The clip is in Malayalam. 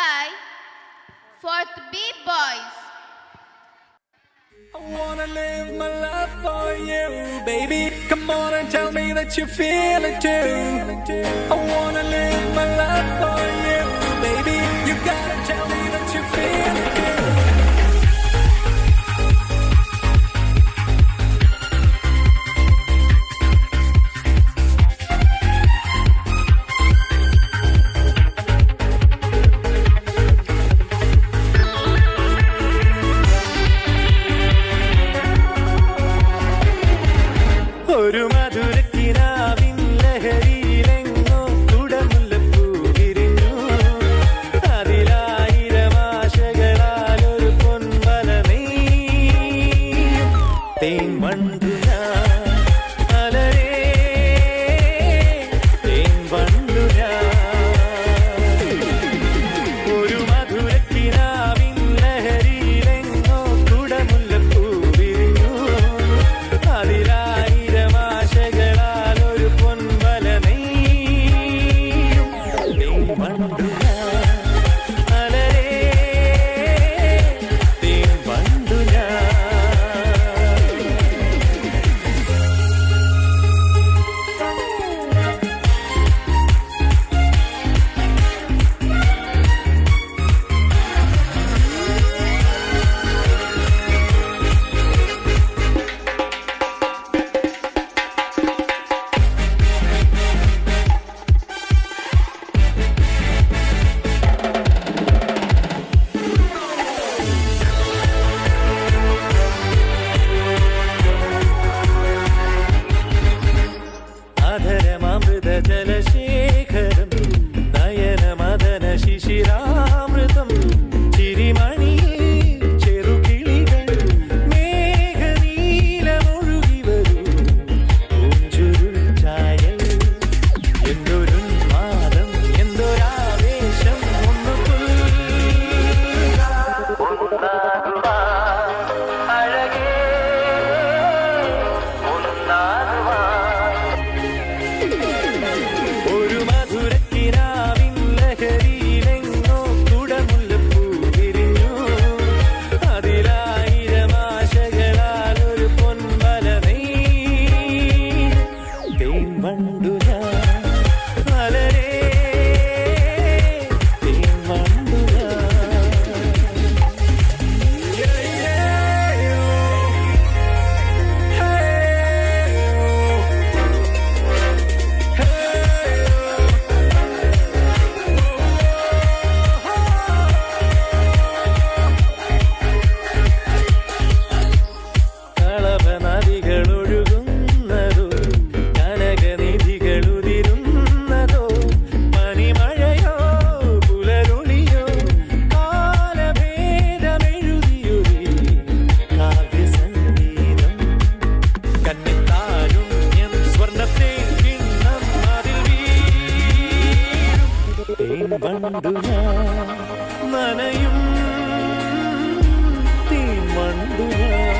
by 4th B Boys. I wanna live my life for you, baby. Come on and tell me that you feel it too. I wanna live my life for you, baby. You gotta tell me that you feel it too. ഒരു മധുരക്കിനാവിൻ ലഹരിയിലെങ്ങോ കുടമുല്ലപ്പൂ വിരിഞ്ഞു. അതിലായിരം ആശകളാൽ ഒരു പൊൻവല നെയ്യും. തേൻ വണ്ടു ഞാൻ അലരേ, തേൻ വണ്ടു ഞാൻ. ഒരു മധുരക്കിനാവിൻ ലഹരിയിലെങ്ങോ കുടമുല്ലപ്പൂ വിരിഞ്ഞു. അതിലായി ജലശേഖരം നയനമദന ശിശിരാമൃതം ചിരിമണിയിൽ ചെറുകിളികൾ മേഘനീലമൊഴുകി വരൂ പൂഞ്ചുരുൾ ചായൽ എന്തൊരുന്മാദം എന്തൊരാവേശം അഴകേ ഒരു മധുരക്കിനാവിൻ ലഹരിയിലെങ്ങോ കുടമുല്ലപ്പൂ വിരിഞ്ഞു. അതിലായിരം ആശകളാൽ ഒരു പൊൻവല നെയ്യും. തേൻ വണ്ടു ഞാൻ അലരേ, തേൻ വണ്ടു ഞാൻ. നദികളൊഴുകുന്നതോ കനകനിധികളുതിരുന്നതോ പനിമഴയോ പുലരുളിയോ കാലഭേദമെഴുതിയൊരു കാവ്യസംഗീതം. കന്നിത്താരുണ്യം സ്വർണ്ണത്തെ കിണ്ണം അതിൽ വീഴും. തേൻ വണ്ടു ഞാൻ നനയും, തേൻ വണ്ടു ഞാൻ.